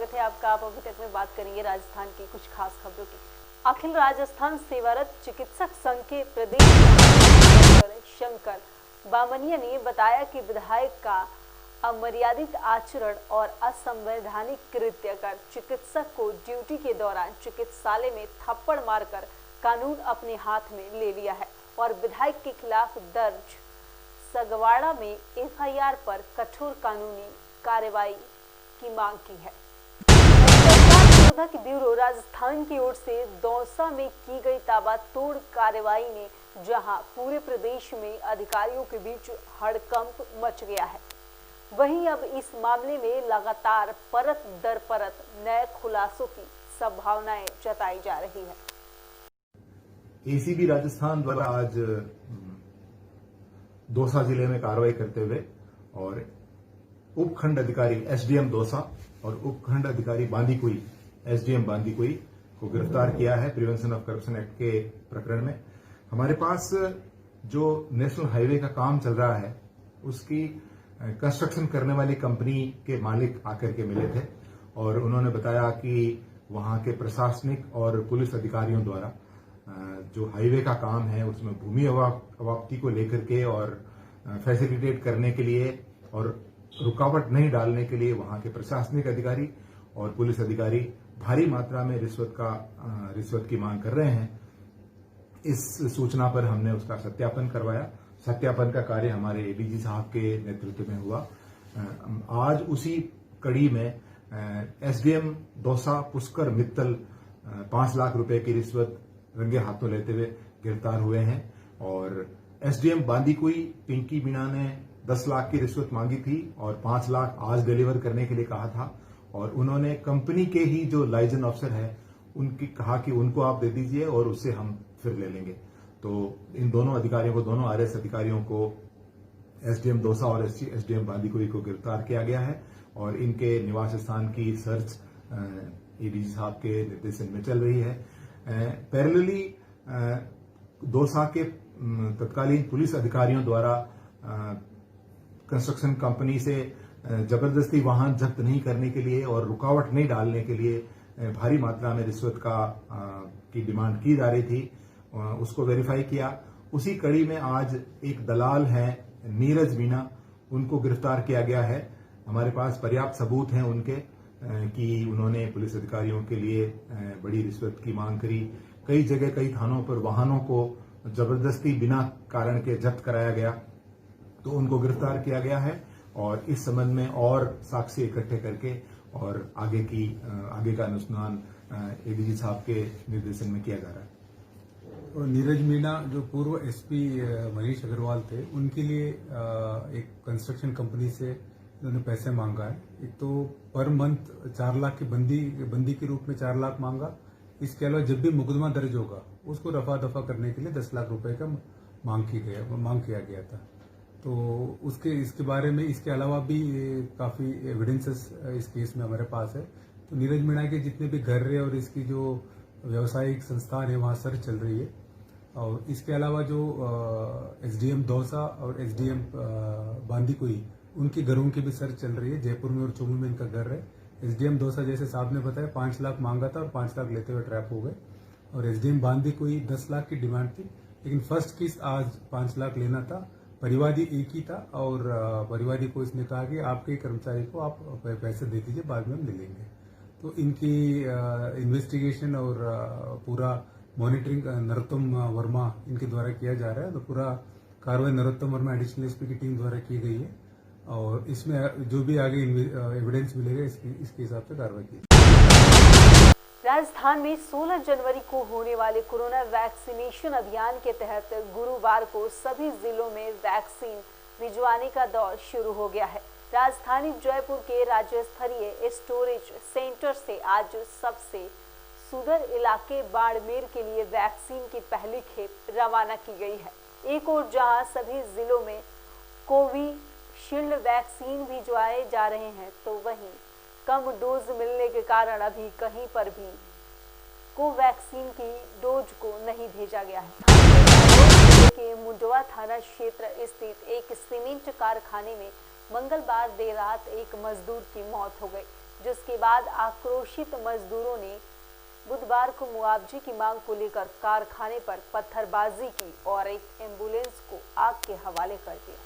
स्वागत है आपका। आप अभी तक में बात करेंगे राजस्थान की कुछ खास खबरों की। अखिल राजस्थान सेवारत चिकित्सक संघ के प्रदेश शंकर बामनिया ने बताया कि विधायक का अमर्यादित आचरण और असंवैधानिक कृत्य कर चिकित्सक को ड्यूटी के दौरान चिकित्सालय में थप्पड़ मारकर कानून अपने हाथ में ले लिया है और विधायक के खिलाफ दर्ज सगवाड़ा में एफआईआर पर कठोर कानूनी कार्रवाई की मांग की है। विरोधक ब्यूरो राजस्थान की ओर से दौसा में की गई ताबड़तोड़ कार्रवाई ने जहां पूरे प्रदेश में अधिकारियों के बीच हड़कंप मच गया है, वहीं अब इस मामले में लगातार परत दर परत नए खुलासों की संभावनाएं जताई जा रही है। एसीबी राजस्थान द्वारा आज दौसा जिले में कार्रवाई करते हुए और उपखंड अधिकारी एसडीएम दौसा और उपखंड अधिकारी बांदीकुई एसडीएम बांदीकुई को गिरफ्तार किया है प्रिवेंशन ऑफ करप्शन एक्ट के प्रकरण में। हमारे पास जो नेशनल हाईवे का काम चल रहा है उसकी कंस्ट्रक्शन करने वाली कंपनी के मालिक आकर के मिले थे और उन्होंने बताया कि वहां के प्रशासनिक और पुलिस अधिकारियों द्वारा जो हाईवे का काम है उसमें भूमि अवाप्ति को लेकर के और फैसिलिटेट करने के लिए और रुकावट नहीं डालने के लिए वहां के प्रशासनिक अधिकारी और पुलिस अधिकारी भारी मात्रा में रिश्वत की मांग कर रहे हैं। इस सूचना पर हमने उसका सत्यापन करवाया। सत्यापन का कार्य हमारे एडीजी साहब के नेतृत्व में हुआ। आज उसी कड़ी में एसडीएम दौसा पुष्कर मित्तल 5 लाख रुपए की रिश्वत रंगे हाथों लेते हुए गिरफ्तार हुए हैं और एसडीएम बांदीकुई पिंकी मीणा ने 10 लाख की रिश्वत मांगी थी और 5 लाख आज डिलीवर करने के लिए कहा था और उन्होंने कंपनी के ही जो लाइजन ऑफिसर है उनकी कहा कि उनको आप दे दीजिए और उससे हम फिर ले लेंगे। तो इन दोनों अधिकारियों को, दोनों आरएस अधिकारियों को एसडीएम दौसा और एसडीएम बांदीकुई को गिरफ्तार किया गया है और इनके निवास स्थान की सर्च एडीजी साहब के निर्देशन में चल रही है। पैरेलली दौसा के तत्कालीन पुलिस अधिकारियों द्वारा कंस्ट्रक्शन कंपनी से जबरदस्ती वाहन जब्त नहीं करने के लिए और रुकावट नहीं डालने के लिए भारी मात्रा में रिश्वत की डिमांड की जा रही थी, उसको वेरीफाई किया। उसी कड़ी में आज एक दलाल है नीरज मीणा, उनको गिरफ्तार किया गया है। हमारे पास पर्याप्त सबूत हैं उनके कि उन्होंने पुलिस अधिकारियों के लिए बड़ी रिश्वत की मांग करी। कई जगह कई थानों पर वाहनों को जबरदस्ती बिना कारण के जब्त कराया गया, तो उनको गिरफ्तार किया गया है और इस संबंध में और साक्ष्य इकट्ठे करके और आगे का अनुसंधान एडीजी साहब के निर्देशन में किया जा रहा है। और नीरज मीणा जो पूर्व एसपी मनीष अग्रवाल थे, उनके लिए एक कंस्ट्रक्शन कंपनी से उन्होंने पैसे मांगा है। एक तो पर मंथ 4 लाख की बंदी के रूप में 4 लाख मांगा। इसके अलावा जब भी मुकदमा दर्ज होगा उसको रफा दफा करने के लिए 10 लाख रुपए का मांग किया गया था। तो इसके बारे में इसके अलावा भी काफी एविडेंसेस इस केस में हमारे पास है। तो नीरज मीणा के जितने भी घर है और इसकी जो व्यावसायिक संस्थान है वहां सर्च चल रही है और इसके अलावा जो एसडीएम दौसा और एसडीएम बांदीकुई उनके घरों की भी सर्च चल रही है। जयपुर में और चुमू में इनका घर है। एसडीएम दौसा जैसे साहब ने बताया 5 लाख मांगा था और 5 लाख लेते हुए ट्रैप हो गए और एसडीएम बांदीकुई 10 लाख की डिमांड थी, लेकिन फर्स्ट केस आज 5 लाख लेना था। परिवादी एक ही था और परिवादी को इसने कहा कि आपके कर्मचारी को आप पैसे दे दीजिए, बाद में हम ले लेंगे। तो इनकी इन्वेस्टिगेशन और पूरा मॉनिटरिंग नरोत्तम वर्मा इनके द्वारा किया जा रहा है। तो पूरा कार्रवाई नरोत्तम वर्मा एडिशनल एसपी की टीम द्वारा की गई है और इसमें जो भी आगे एविडेंस मिलेगा इसके हिसाब से कार्रवाई की। राजस्थान में 16 जनवरी को होने वाले कोरोना वैक्सीनेशन अभियान के तहत गुरुवार को सभी जिलों में वैक्सीन भिजवाने का दौर शुरू हो गया है। राजधानी जयपुर के राज्य स्तरीय स्टोरेज सेंटर से आज सबसे सुदूर इलाके बाड़मेर के लिए वैक्सीन की पहली खेप रवाना की गई है। एक और जहां सभी जिलों में कोविशील्ड वैक्सीन भिजवाए जा रहे हैं, तो वहीं कम डोज मिलने के कारण अभी कहीं पर भी कोवैक्सीन की डोज को नहीं भेजा गया है। के मुंडवा थाना क्षेत्र स्थित एक सीमेंट कारखाने में मंगलवार देर रात एक मजदूर की मौत हो गई। जिसके बाद आक्रोशित मजदूरों ने बुधवार को मुआवजे की मांग को लेकर कारखाने पर पत्थरबाजी की और एक एम्बुलेंस को आग के हवाले कर दिया।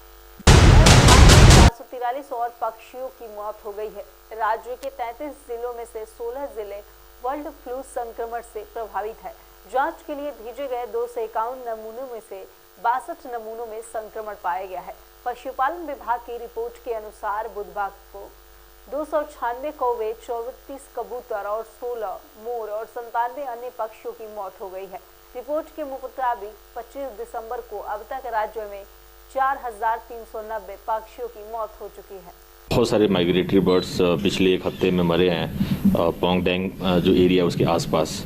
443 और पक्षियों की मौत हो गई है। राज्य के 33 जिलों में से 16 जिले बर्ड फ्लू संक्रमण से प्रभावित है। जांच के लिए भेजे गए 251 नमूनों में से 62 नमूनों में संक्रमण पाया गया है। पशुपालन विभाग की रिपोर्ट के अनुसार बुधवार को 296 कौवे, 34 कबूतर और 16 मोर और 97 अन्य पक्षियों की मौत हो गई है। रिपोर्ट के मुताबिक 25 दिसंबर को अब तक राज्य में 4,390 पक्षियों की मौत हो चुकी है। बहुत सारे माइग्रेटरी बर्ड्स पिछले एक हफ्ते में मरे हैं पोंग डेंग जो एरिया उसके आसपास।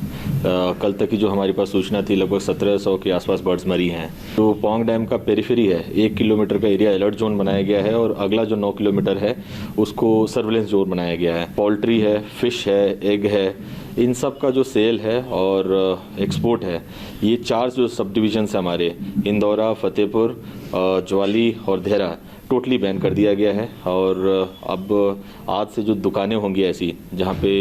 कल तक की जो हमारे पास सूचना थी लगभग 1700 के आसपास बर्ड्स मरी हैं। तो पोंग डैम का पेरिफेरी है, 1 किलोमीटर का एरिया अलर्ट जोन बनाया गया है और अगला जो 9 किलोमीटर है उसको सर्विलेंस जोन बनाया गया है। पोल्ट्री है, फिश है, एग है, इन सब का जो सेल है और एक्सपोर्ट है, ये 4 जो सब डिविजन्स हैं हमारे, इंदौरा, फतेहपुर, ज्वाली और देहरा, टोटली बैन कर दिया गया है। और अब आज से जो दुकानें होंगी ऐसी जहाँ पे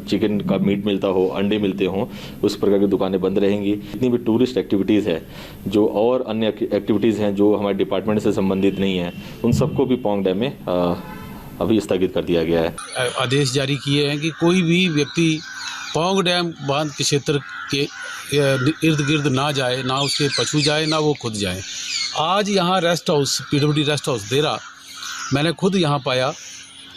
चिकन का मीट मिलता हो, अंडे मिलते हों, उस प्रकार की दुकानें बंद रहेंगी। जितनी भी टूरिस्ट एक्टिविटीज़ है जो और अन्य एक्टिविटीज़ हैं जो हमारे डिपार्टमेंट से संबंधित नहीं हैं, उन सबको भी पोंग डैम में अभी स्थगित कर दिया गया है। आदेश जारी किए हैं कि कोई भी व्यक्ति पोंग डैम बांध के क्षेत्र के इर्द गिर्द ना जाए, ना उसके पशु जाए, ना वो खुद जाए। आज यहाँ rest house, PWD rest house देरा, मैंने खुद यहाँ पाया,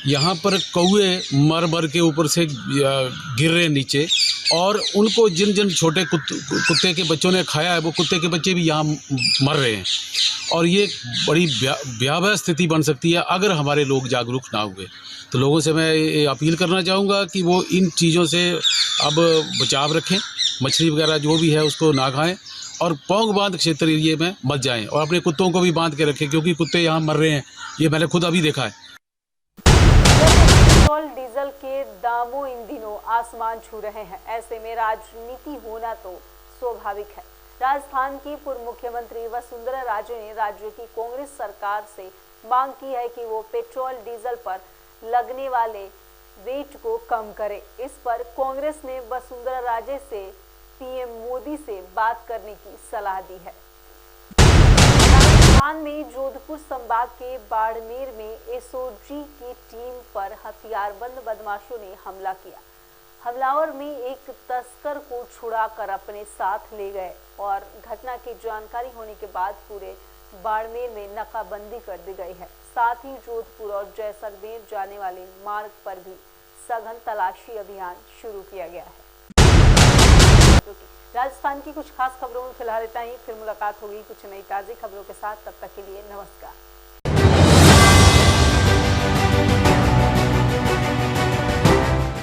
यहाँ पर कौवे मर मर के ऊपर से गिर रहे नीचे, और उनको जिन जिन छोटे कुत्ते के बच्चों ने खाया है वो कुत्ते के बच्चे भी यहाँ मर रहे हैं। और ये बड़ी भयावह स्थिति बन सकती है अगर हमारे लोग जागरूक ना हुए। तो लोगों से मैं ये अपील करना चाहूँगा कि वो इन चीज़ों से अब बचाव रखें, मछली वगैरह जो भी है उसको ना खाएं और पोंग बांध क्षेत्र एरिए में मत जाएं, और अपने कुत्तों को भी बांध के रखें क्योंकि कुत्ते यहाँ मर रहे हैं, ये मैंने खुद अभी देखा है। पेट्रोल डीजल के दामों इन दिनों आसमान छू रहे हैं। ऐसे में राजनीति होना तो स्वाभाविक है। राजस्थान की पूर्व मुख्यमंत्री वसुंधरा राजे ने राज्य की कांग्रेस सरकार से मांग की है कि वो पेट्रोल डीजल पर लगने वाले वेट को कम करे। इस पर कांग्रेस ने वसुंधरा राजे से पीएम मोदी से बात करने की सलाह दी है। राजस्थान में जोधपुर संभाग के बाड़मेर में एसओजी की टीम पर हथियारबंद बदमाशों ने हमला किया। हमलावर में एक तस्कर को छुड़ाकर अपने साथ ले गए और घटना की जानकारी होने के बाद पूरे बाड़मेर में नाकाबंदी कर दी गई है। साथ ही जोधपुर और जैसलमेर जाने वाले मार्ग पर भी सघन तलाशी अभियान शुरू किया गया है। राजस्थान की कुछ खास खबरों में फिलहाल इतना ही। फिर मुलाकात होगी कुछ नई ताज़ी खबरों के साथ। तब तक के लिए नमस्कार।